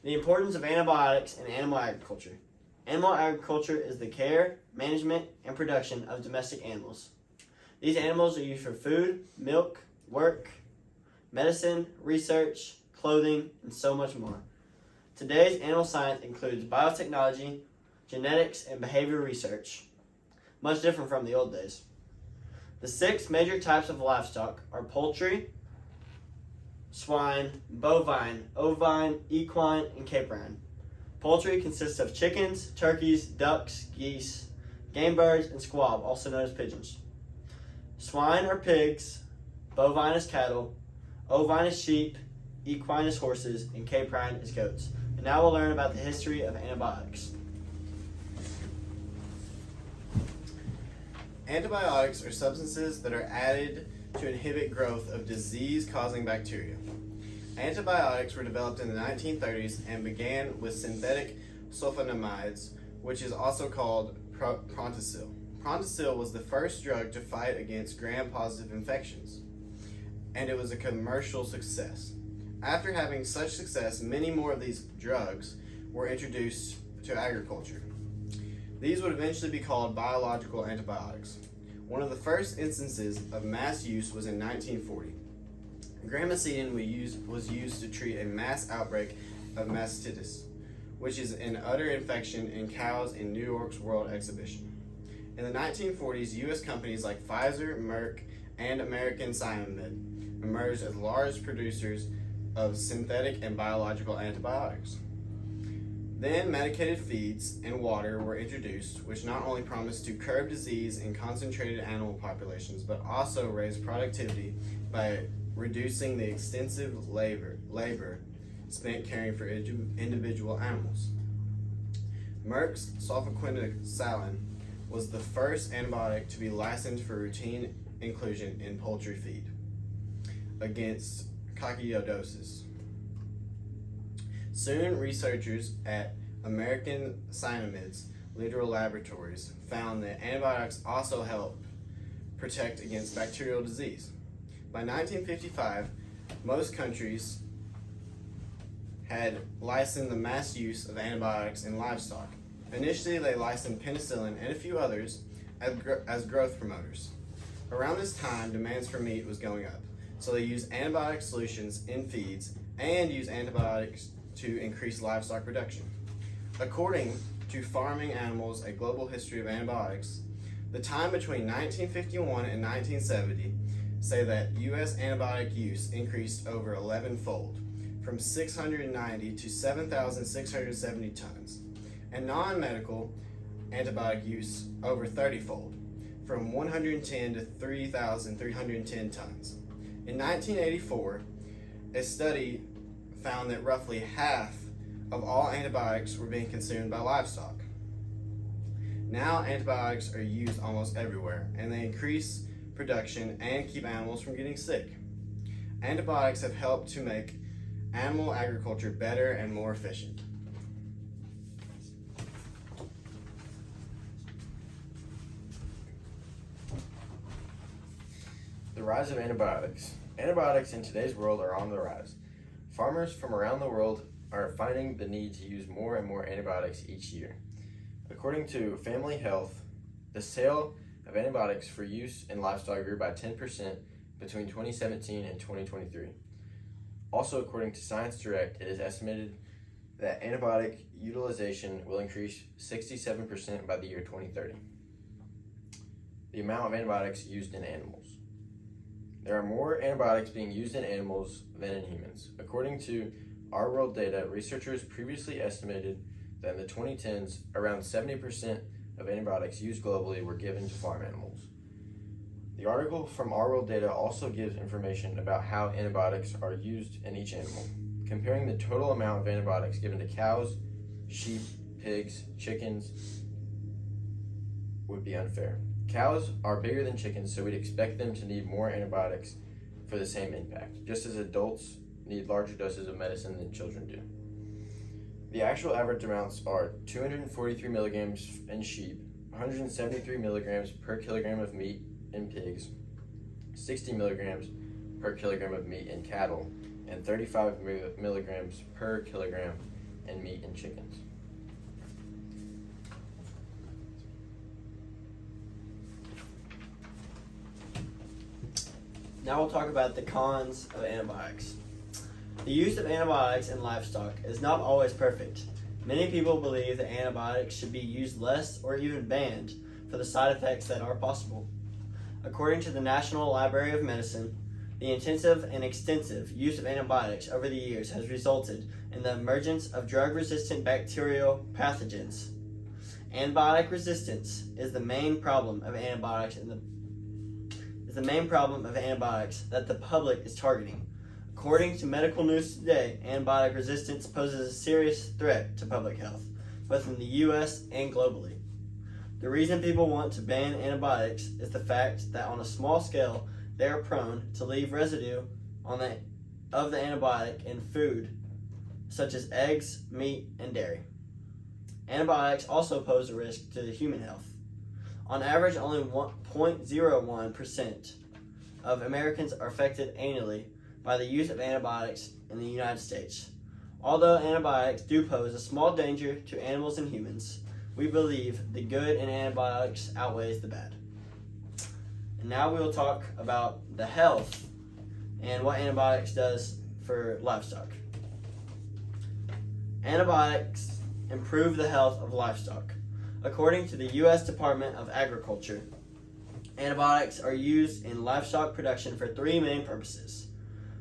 The importance of antibiotics in animal agriculture. Animal agriculture is the care, management, and production of domestic animals. These animals are used for food, milk, work, medicine, research, clothing, and so much more. Today's animal science includes biotechnology, genetics, and behavioral research, much different from the old days. The 6 major types of livestock are poultry, swine, bovine, ovine, equine, and caprine. Poultry consists of chickens, turkeys, ducks, geese, game birds, and squab, also known as pigeons. Swine are pigs, bovine is cattle, ovine is sheep, equine is horses, and caprine is goats. And now we'll learn about the history of antibiotics. Antibiotics are substances that are added to inhibit growth of disease-causing bacteria. Antibiotics were developed in the 1930s and began with synthetic sulfonamides, which is also called Prontosil. Prontosil was the first drug to fight against gram-positive infections, and it was a commercial success. After having such success, many more of these drugs were introduced to agriculture. These would eventually be called biological antibiotics. One of the first instances of mass use was in 1940. Gramacidin was used to treat a mass outbreak of mastitis, which is an udder infection in cows in New York's World Exhibition. In the 1940s, U.S. companies like Pfizer, Merck, and American Cyanamid emerged as large producers of synthetic and biological antibiotics. Then medicated feeds and water were introduced, which not only promised to curb disease in concentrated animal populations, but also raise productivity by reducing the extensive labor spent caring for individual animals. Merck's sulfaquinacalin was the first antibiotic to be licensed for routine inclusion in poultry feed against coccidiosis. Soon, researchers at American Cyanamid's Literal Laboratories found that antibiotics also help protect against bacterial disease. By 1955, most countries had licensed the mass use of antibiotics in livestock. Initially, they licensed penicillin and a few others as growth promoters. Around this time, demands for meat was going up, so they used antibiotic solutions in feeds and used antibiotics to increase livestock production. According to Farming Animals: A Global History of Antibiotics, the time between 1951 and 1970 say that U.S. antibiotic use increased over 11-fold, from 690 to 7,670 tons, and non-medical antibiotic use over 30-fold, from 110 to 3,310 tons. In 1984, a study found that roughly half of all antibiotics were being consumed by livestock. Now antibiotics are used almost everywhere, and they increase production and keep animals from getting sick. Antibiotics have helped to make animal agriculture better and more efficient. The rise of antibiotics. Antibiotics in today's world are on the rise. Farmers from around the world are finding the need to use more and more antibiotics each year. According to Family Health, the sale of antibiotics for use in livestock grew by 10% between 2017 and 2023. Also, according to Science Direct, it is estimated that antibiotic utilization will increase 67% by the year 2030. The amount of antibiotics used in animals. There are more antibiotics being used in animals than in humans. According to Our World Data, researchers previously estimated that in the 2010s, around 70% of antibiotics used globally were given to farm animals. The article from Our World Data also gives information about how antibiotics are used in each animal. Comparing the total amount of antibiotics given to cows, sheep, pigs, chickens would be unfair. Cows are bigger than chickens, so we'd expect them to need more antibiotics for the same impact, just as adults need larger doses of medicine than children do. The actual average amounts are 243 milligrams in sheep, 173 milligrams per kilogram of meat in pigs, 60 milligrams per kilogram of meat in cattle, and 35 milligrams per kilogram and meat in chickens. Now we'll talk about the cons of antibiotics. The use of antibiotics in livestock is not always perfect. Many people believe that antibiotics should be used less or even banned for the side effects that are possible. According to the National Library of Medicine, the intensive and extensive use of antibiotics over the years has resulted in the emergence of drug-resistant bacterial pathogens. Antibiotic resistance is the main problem of antibiotics that the public is targeting. According to Medical News Today, antibiotic resistance poses a serious threat to public health, both in the U.S. and globally. The reason people want to ban antibiotics is the fact that on a small scale, they are prone to leave residue of the antibiotic in food, such as eggs, meat, and dairy. Antibiotics also pose a risk to the human health. On average, only 0.01% of Americans are affected annually by the use of antibiotics in the United States. Although antibiotics do pose a small danger to animals and humans, we believe the good in antibiotics outweighs the bad. And now we will talk about the health and what antibiotics does for livestock. Antibiotics improve the health of livestock. According to the U.S. Department of Agriculture, antibiotics are used in livestock production for three main purposes: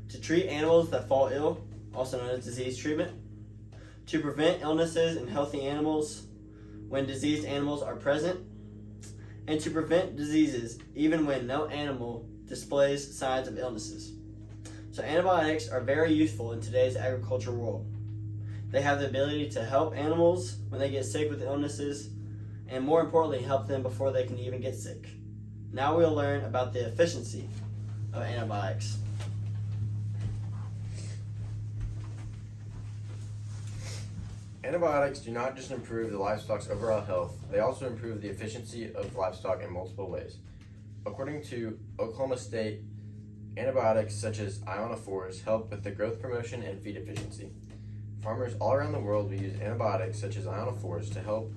to treat animals that fall ill, also known as disease treatment; to prevent illnesses in healthy animals when diseased animals are present; and to prevent diseases even when no animal displays signs of illnesses. So antibiotics are very useful in today's agricultural world. They have the ability to help animals when they get sick with illnesses, and more importantly, help them before they can even get sick. Now we'll learn about the efficiency of antibiotics. Antibiotics do not just improve the livestock's overall health, they also improve the efficiency of livestock in multiple ways. According to Oklahoma State, antibiotics such as ionophores help with the growth promotion and feed efficiency. Farmers all around the world will use antibiotics such as ionophores to help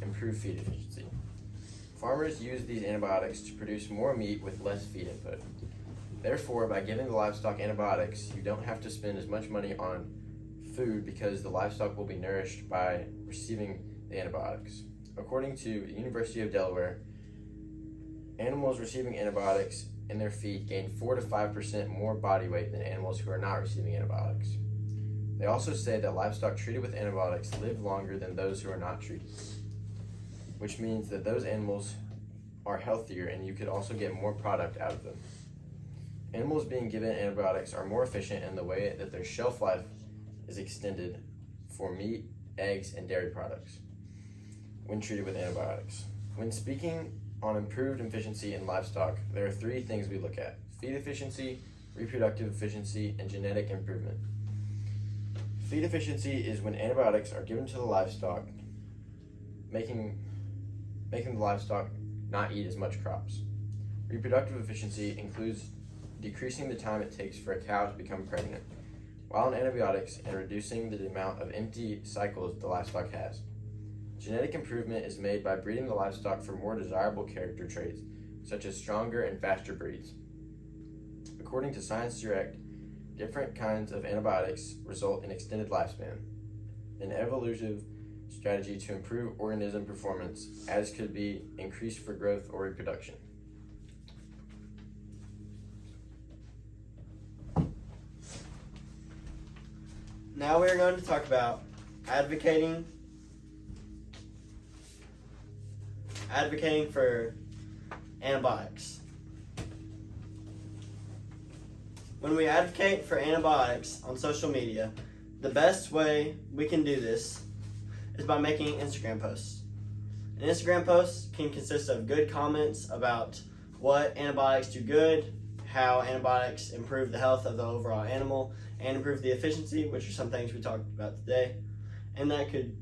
improve feed efficiency. Farmers use these antibiotics to produce more meat with less feed input. Therefore, by giving the livestock antibiotics, you don't have to spend as much money on food because the livestock will be nourished by receiving the antibiotics. According to the University of Delaware, animals receiving antibiotics in their feed gain 4 to 5% more body weight than animals who are not receiving antibiotics. They also say that livestock treated with antibiotics live longer than those who are not treated, which means that those animals are healthier and you could also get more product out of them. Animals being given antibiotics are more efficient in the way that their shelf life is extended for meat, eggs, and dairy products when treated with antibiotics. When speaking on improved efficiency in livestock, there are three things we look at: feed efficiency, reproductive efficiency, and genetic improvement. Feed efficiency is when antibiotics are given to the livestock, making the livestock not eat as much crops. Reproductive efficiency includes decreasing the time it takes for a cow to become pregnant, while on antibiotics, and reducing the amount of empty cycles the livestock has. Genetic improvement is made by breeding the livestock for more desirable character traits, such as stronger and faster breeds. According to Science Direct, different kinds of antibiotics result in extended lifespan, an evolutive strategy to improve organism performance, as could be increased for growth or reproduction. Now we're going to talk about advocating for antibiotics. When we advocate for antibiotics on social media, the best way we can do this is by making Instagram posts. An Instagram post can consist of good comments about what antibiotics do good, how antibiotics improve the health of the overall animal, and improve the efficiency, which are some things we talked about today. And then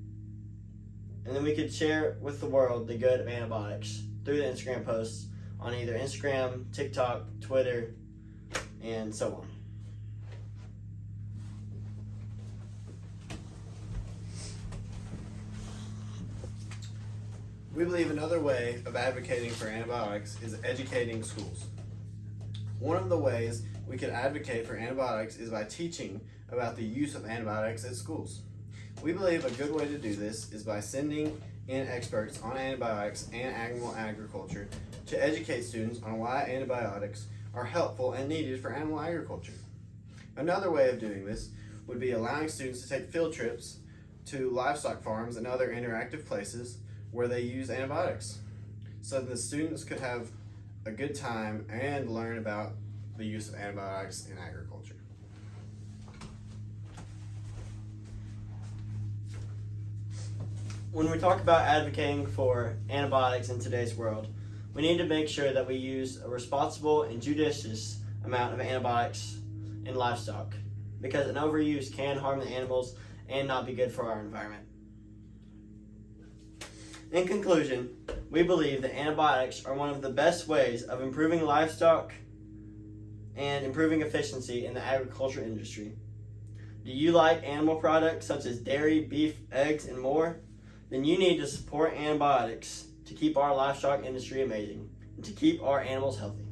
we could share with the world the good of antibiotics through the Instagram posts on either Instagram, TikTok, Twitter, and so on. We believe another way of advocating for antibiotics is educating schools. One of the ways we could advocate for antibiotics is by teaching about the use of antibiotics at schools. We believe a good way to do this is by sending in experts on antibiotics and animal agriculture to educate students on why antibiotics are helpful and needed for animal agriculture. Another way of doing this would be allowing students to take field trips to livestock farms and other interactive places where they use antibiotics, so that the students could have a good time and learn about the use of antibiotics in agriculture. When we talk about advocating for antibiotics in today's world, we need to make sure that we use a responsible and judicious amount of antibiotics in livestock, because an overuse can harm the animals and not be good for our environment. In conclusion, we believe that antibiotics are one of the best ways of improving livestock and improving efficiency in the agriculture industry. Do you like animal products such as dairy, beef, eggs, and more? Then you need to support antibiotics to keep our livestock industry amazing and to keep our animals healthy.